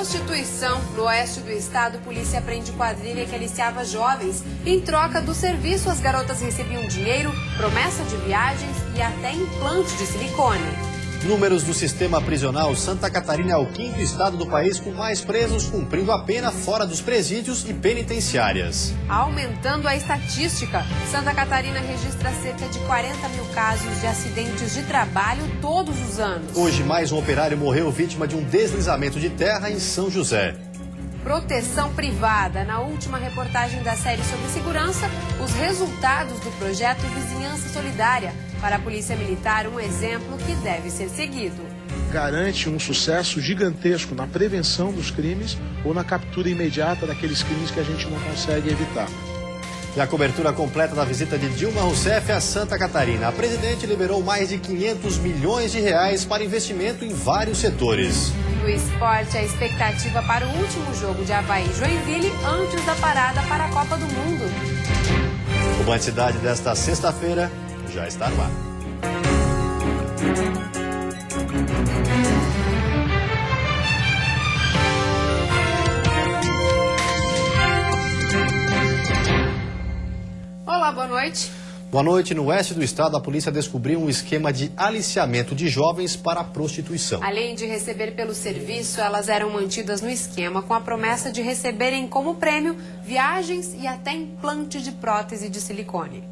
Prostituição. No oeste do estado, polícia prende quadrilha que aliciava jovens. Em troca do serviço, as garotas recebiam dinheiro, promessa de viagens e até implante de silicone. Números do sistema prisional. Santa Catarina é o 5º estado do país com mais presos cumprindo a pena fora dos presídios e penitenciárias. Aumentando a estatística, Santa Catarina registra cerca de 40 mil casos de acidentes de trabalho todos os anos. Hoje, mais um operário morreu vítima de um deslizamento de terra em São José. Proteção privada. Na última reportagem da série sobre segurança, os resultados do projeto Vizinhança Solidária. Para a Polícia Militar, um exemplo que deve ser seguido. Garante um sucesso gigantesco na prevenção dos crimes ou na captura imediata daqueles crimes que a gente não consegue evitar. E a cobertura completa da visita de Dilma Rousseff a Santa Catarina. A presidente liberou mais de 500 milhões de reais para investimento em vários setores. No esporte, a expectativa para o último jogo de Avaí e Joinville antes da parada para a Copa do Mundo. O Band Cidade desta sexta-feira já está no ar. Olá, boa noite. Boa noite. No oeste do estado, a polícia descobriu um esquema de aliciamento de jovens para a prostituição. Além de receber pelo serviço, elas eram mantidas no esquema com a promessa de receberem como prêmio viagens e até implante de prótese de silicone.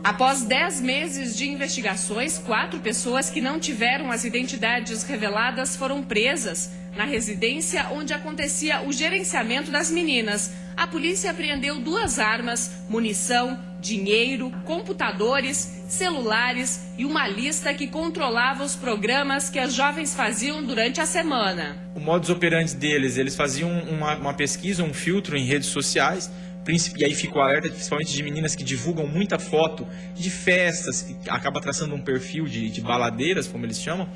Após 10 meses de investigações, 4 pessoas que não tiveram as identidades reveladas foram presas. Na residência onde acontecia o gerenciamento das meninas, a polícia apreendeu 2 armas, munição, dinheiro, computadores, celulares e uma lista que controlava os programas que as jovens faziam durante a semana. O modus operandi deles, eles faziam uma pesquisa, um filtro em redes sociais, e aí ficou alerta principalmente de meninas que divulgam muita foto de festas, que acaba traçando um perfil de baladeiras, como eles chamam,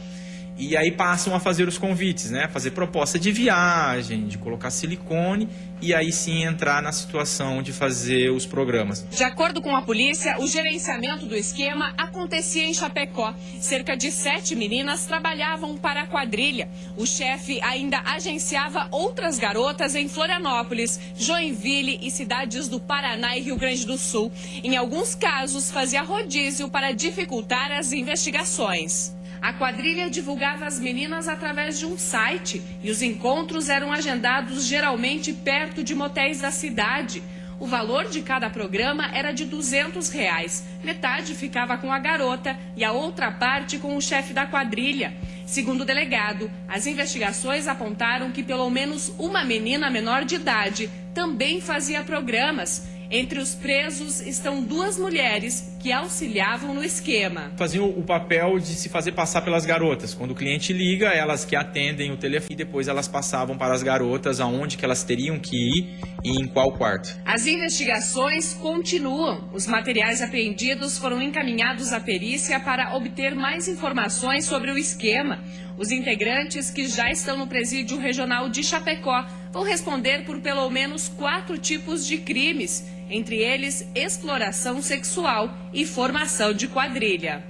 e aí passam a fazer os convites, né? Fazer proposta de viagem, de colocar silicone e aí sim entrar na situação de fazer os programas. De acordo com a polícia, o gerenciamento do esquema acontecia em Chapecó. Cerca de 7 meninas trabalhavam para a quadrilha. O chefe ainda agenciava outras garotas em Florianópolis, Joinville e cidades do Paraná e Rio Grande do Sul. Em alguns casos, fazia rodízio para dificultar as investigações. A quadrilha divulgava as meninas através de um site e os encontros eram agendados geralmente perto de motéis da cidade. O valor de cada programa era de R$200. Metade ficava com a garota e a outra parte com o chefe da quadrilha. Segundo o delegado, as investigações apontaram que pelo menos uma menina menor de idade também fazia programas. Entre os presos estão 2 mulheres que auxiliavam no esquema. Faziam o papel de se fazer passar pelas garotas. Quando o cliente liga, elas que atendem o telefone, depois elas passavam para as garotas aonde que elas teriam que ir e em qual quarto. As investigações continuam. Os materiais apreendidos foram encaminhados à perícia para obter mais informações sobre o esquema. Os integrantes que já estão no presídio regional de Chapecó vão responder por pelo menos 4 tipos de crimes, entre eles exploração sexual e formação de quadrilha.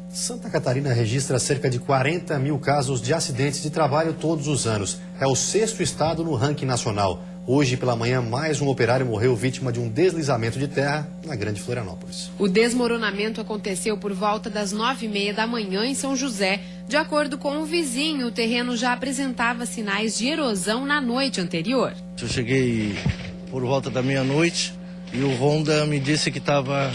Santa Catarina registra cerca de 40 mil casos de acidentes de trabalho todos os anos. É o 6º estado no ranking nacional. Hoje, pela manhã, mais um operário morreu vítima de um deslizamento de terra na Grande Florianópolis. O desmoronamento aconteceu por volta das 9h30 da manhã em São José. De acordo com um vizinho, o terreno já apresentava sinais de erosão na noite anterior. Eu cheguei por volta da meia-noite e o Honda me disse que estava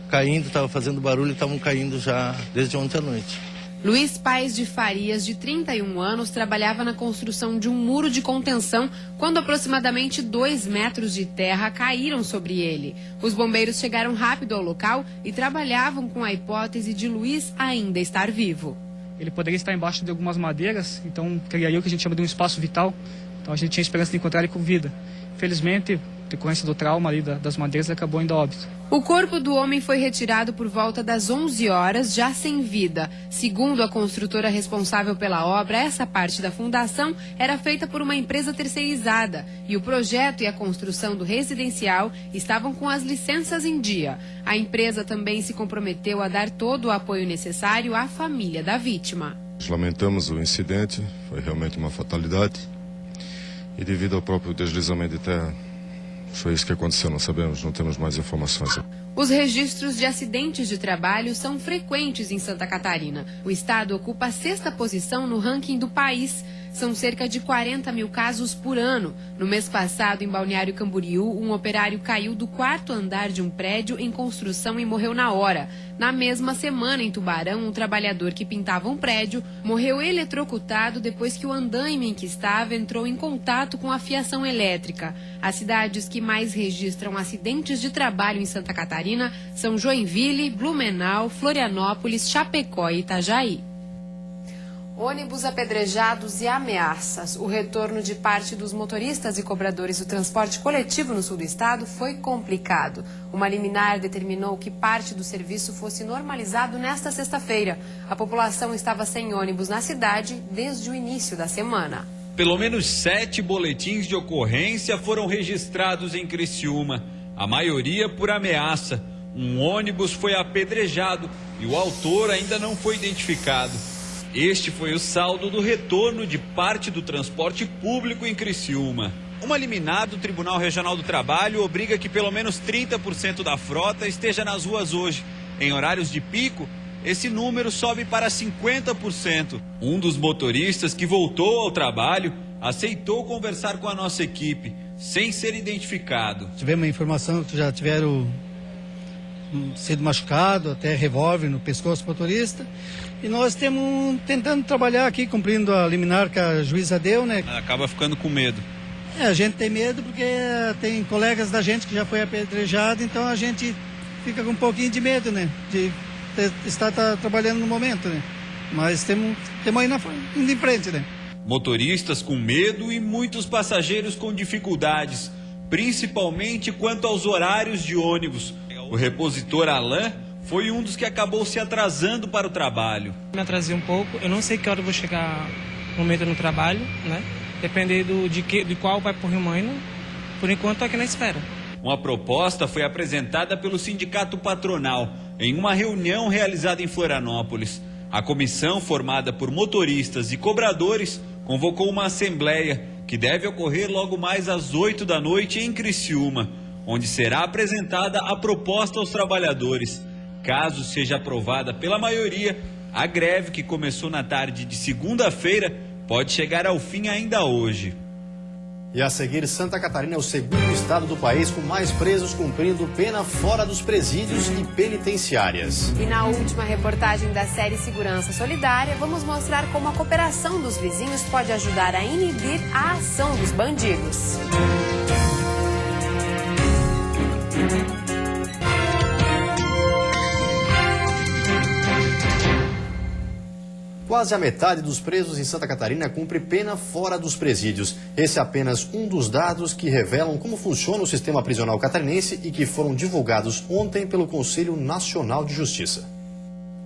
caindo, estava fazendo barulho e estavam caindo já desde ontem à noite. Luiz Paes de Farias, de 31 anos, trabalhava na construção de um muro de contenção quando aproximadamente 2 metros de terra caíram sobre ele. Os bombeiros chegaram rápido ao local e trabalhavam com a hipótese de Luiz ainda estar vivo. Ele poderia estar embaixo de algumas madeiras, então criaria o que a gente chama de um espaço vital. Então a gente tinha esperança de encontrar ele com vida. Infelizmente, decorrência do trauma ali das madeiras, ele acabou indo a óbito. O corpo do homem foi retirado por volta das 11 horas, já sem vida. Segundo a construtora responsável pela obra, essa parte da fundação era feita por uma empresa terceirizada e o projeto e a construção do residencial estavam com as licenças em dia. A empresa também se comprometeu a dar todo o apoio necessário à família da vítima. Lamentamos o incidente, foi realmente uma fatalidade. e devido ao próprio deslizamento de terra, foi isso que aconteceu, não sabemos, não temos mais informações. Os registros de acidentes de trabalho são frequentes em Santa Catarina. O estado ocupa a 6ª posição no ranking do país. São cerca de 40 mil casos por ano. No mês passado, em Balneário Camboriú, um operário caiu do 4º andar de um prédio em construção e morreu na hora. Na mesma semana, em Tubarão, um trabalhador que pintava um prédio morreu eletrocutado depois que o andaime em que estava entrou em contato com a fiação elétrica. As cidades que mais registram acidentes de trabalho em Santa Catarina são Joinville, Blumenau, Florianópolis, Chapecó e Itajaí. Ônibus apedrejados e ameaças. O retorno de parte dos motoristas e cobradores do transporte coletivo no sul do estado foi complicado. Uma liminar determinou que parte do serviço fosse normalizado nesta sexta-feira. A população estava sem ônibus na cidade desde o início da semana. Pelo menos 7 boletins de ocorrência foram registrados em Criciúma, a maioria por ameaça. Um ônibus foi apedrejado e o autor ainda não foi identificado. Este foi o saldo do retorno de parte do transporte público em Criciúma. Uma liminar do Tribunal Regional do Trabalho obriga que pelo menos 30% da frota esteja nas ruas hoje. Em horários de pico, esse número sobe para 50%. Um dos motoristas que voltou ao trabalho aceitou conversar com a nossa equipe, sem ser identificado. Tivemos a informação que já tiveram sido machucado, até revólver no pescoço do motorista. E nós estamos tentando trabalhar aqui, cumprindo a liminar que a juíza deu, né? Acaba ficando com medo. A gente tem medo porque tem colegas da gente que já foi apedrejado, então a gente fica com um pouquinho de medo, né? De estar trabalhando no momento, né? Mas temos aí indo em frente, né? Motoristas com medo e muitos passageiros com dificuldades, principalmente quanto aos horários de ônibus. O repositor Alain foi um dos que acabou se atrasando para o trabalho. Me atrasei um pouco, eu não sei que hora eu vou chegar no momento no trabalho, né? Dependendo de qual vai por Rio Moinho, por enquanto estou aqui na espera. Uma proposta foi apresentada pelo sindicato patronal em uma reunião realizada em Florianópolis. A comissão, formada por motoristas e cobradores, convocou uma assembleia que deve ocorrer logo mais às 8 da noite em Criciúma, onde será apresentada a proposta aos trabalhadores. Caso seja aprovada pela maioria, a greve que começou na tarde de segunda-feira pode chegar ao fim ainda hoje. E a seguir, Santa Catarina é o segundo estado do país com mais presos cumprindo pena fora dos presídios e penitenciárias. E na última reportagem da série Segurança Solidária, vamos mostrar como a cooperação dos vizinhos pode ajudar a inibir a ação dos bandidos. Quase a metade dos presos em Santa Catarina cumpre pena fora dos presídios. Esse é apenas um dos dados que revelam como funciona o sistema prisional catarinense e que foram divulgados ontem pelo Conselho Nacional de Justiça.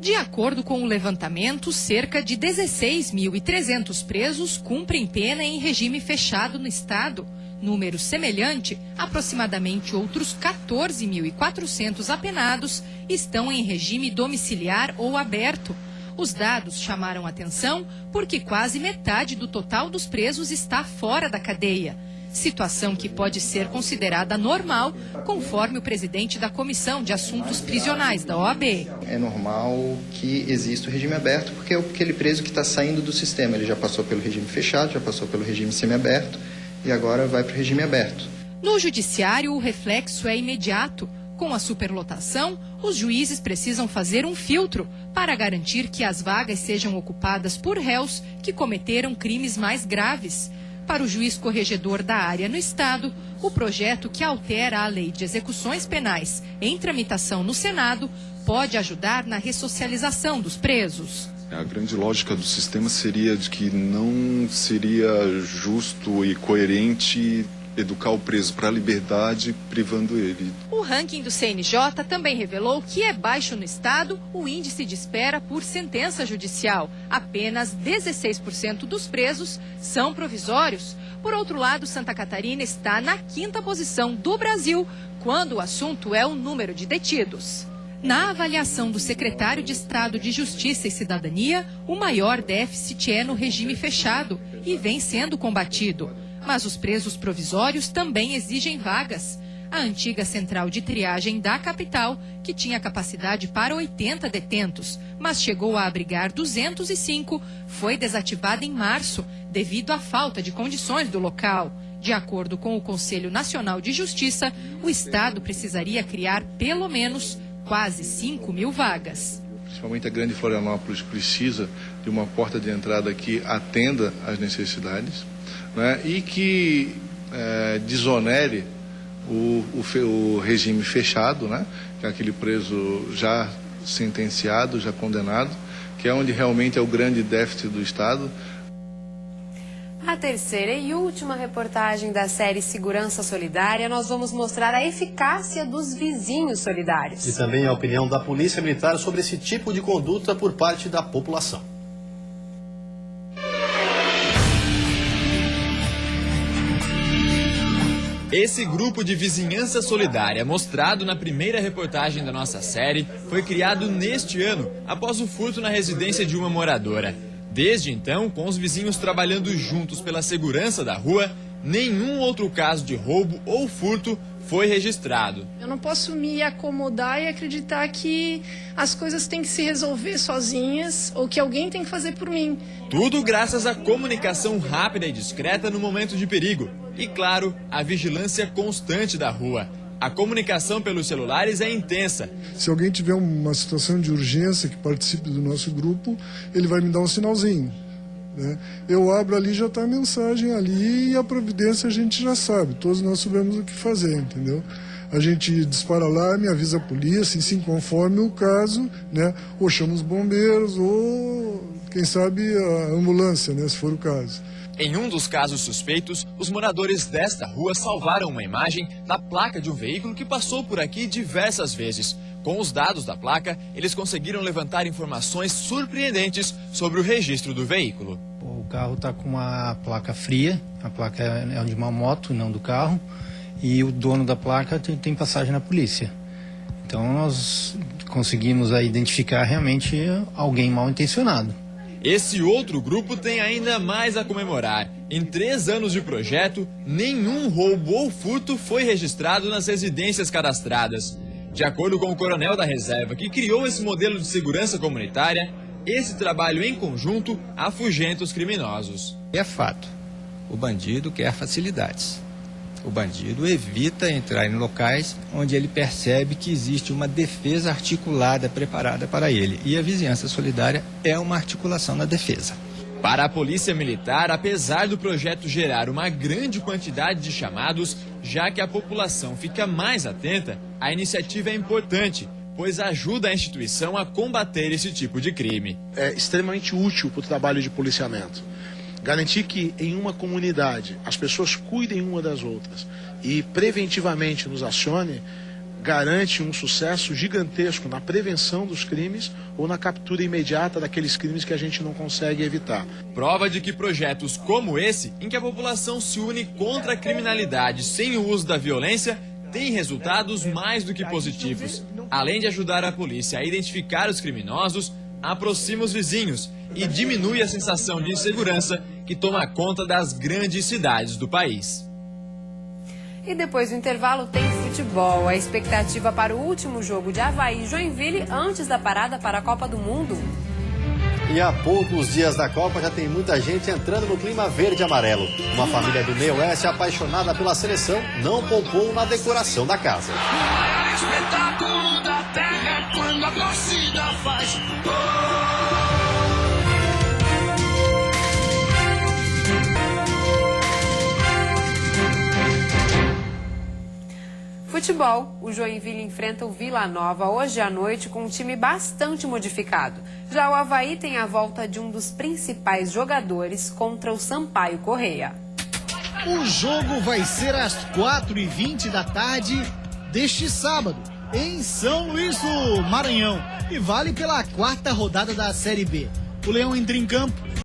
De acordo com o levantamento, cerca de 16.300 presos cumprem pena em regime fechado no estado. Número semelhante, aproximadamente outros 14.400 apenados estão em regime domiciliar ou aberto. Os dados chamaram atenção porque quase metade do total dos presos está fora da cadeia. Situação que pode ser considerada normal, conforme o presidente da Comissão de Assuntos Prisionais da OAB. É normal que exista o regime aberto, porque é aquele preso que está saindo do sistema. Ele já passou pelo regime fechado, já passou pelo regime semiaberto e agora vai para o regime aberto. No judiciário, o reflexo é imediato. Com a superlotação, os juízes precisam fazer um filtro para garantir que as vagas sejam ocupadas por réus que cometeram crimes mais graves. Para o juiz corregedor da área no estado, o projeto que altera a lei de execuções penais em tramitação no Senado pode ajudar na ressocialização dos presos. A grande lógica do sistema seria de que não seria justo e coerente educar o preso para a liberdade, privando ele. O ranking do CNJ também revelou que é baixo no estado o índice de espera por sentença judicial. Apenas 16% dos presos são provisórios. Por outro lado, Santa Catarina está na 5ª posição do Brasil, quando o assunto é o número de detidos. Na avaliação do secretário de Estado de Justiça e Cidadania, o maior déficit é no regime fechado e vem sendo combatido. Mas os presos provisórios também exigem vagas. A antiga central de triagem da capital, que tinha capacidade para 80 detentos, mas chegou a abrigar 205, foi desativada em março, devido à falta de condições do local. De acordo com o Conselho Nacional de Justiça, o Estado precisaria criar pelo menos quase 5.000 vagas. Principalmente a Grande Florianópolis precisa de uma porta de entrada que atenda às necessidades, né, e que desonere o regime fechado, né, que é aquele preso já sentenciado, já condenado, que é onde realmente é o grande déficit do Estado. A terceira e última reportagem da série Segurança Solidária, nós vamos mostrar a eficácia dos vizinhos solidários. E também a opinião da Polícia Militar sobre esse tipo de conduta por parte da população. Esse grupo de vizinhança solidária, mostrado na primeira reportagem da nossa série, foi criado neste ano, após o furto na residência de uma moradora. Desde então, com os vizinhos trabalhando juntos pela segurança da rua, nenhum outro caso de roubo ou furto foi registrado. Eu não posso me acomodar e acreditar que as coisas têm que se resolver sozinhas ou que alguém tem que fazer por mim. Tudo graças à comunicação rápida e discreta no momento de perigo. E, claro, a vigilância constante da rua. A comunicação pelos celulares é intensa. Se alguém tiver uma situação de urgência que participe do nosso grupo, ele vai me dar um sinalzinho, né? Eu abro ali, já está a mensagem ali e a providência a gente já sabe. Todos nós sabemos o que fazer, entendeu? A gente dispara lá, me avisa a polícia, assim, conforme o caso, né? Ou chama os bombeiros, ou quem sabe a ambulância, né? Se for o caso. Em um dos casos suspeitos, os moradores desta rua salvaram uma imagem da placa de um veículo que passou por aqui diversas vezes. Com os dados da placa, eles conseguiram levantar informações surpreendentes sobre o registro do veículo. O carro está com uma placa fria, a placa é de uma moto, não do carro, e o dono da placa tem passagem na polícia. Então nós conseguimos aí identificar realmente alguém mal intencionado. Esse outro grupo tem ainda mais a comemorar. Em 3 anos de projeto, nenhum roubo ou furto foi registrado nas residências cadastradas. De acordo com o coronel da reserva que criou esse modelo de segurança comunitária, esse trabalho em conjunto afugenta os criminosos. É fato, o bandido quer facilidades. O bandido evita entrar em locais onde ele percebe que existe uma defesa articulada preparada para ele. E a vizinhança solidária é uma articulação na defesa. Para a Polícia Militar, apesar do projeto gerar uma grande quantidade de chamados, já que a população fica mais atenta, a iniciativa é importante, pois ajuda a instituição a combater esse tipo de crime. É extremamente útil para o trabalho de policiamento. Garantir que em uma comunidade as pessoas cuidem uma das outras e preventivamente nos acione, garante um sucesso gigantesco na prevenção dos crimes ou na captura imediata daqueles crimes que a gente não consegue evitar. Prova de que projetos como esse, em que a população se une contra a criminalidade sem o uso da violência, têm resultados mais do que positivos. Além de ajudar a polícia a identificar os criminosos, aproxima os vizinhos e diminui a sensação de insegurança que toma conta das grandes cidades do país. E depois do intervalo tem futebol. A expectativa para o último jogo de Avaí e Joinville antes da parada para a Copa do Mundo. E há poucos dias da Copa já tem muita gente entrando no clima verde e amarelo. Uma família do meio oeste apaixonada pela seleção não poupou na decoração da casa. O espetáculo da terra quando a torcida faz. Futebol, o Joinville enfrenta o Vila Nova hoje à noite com um time bastante modificado. Já o Avaí tem a volta de um dos principais jogadores contra o Sampaio Corrêa. O jogo vai ser às 4h20 da tarde deste sábado, em São Luís do Maranhão, e vale pela 4ª rodada da Série B. O Leão entra em campo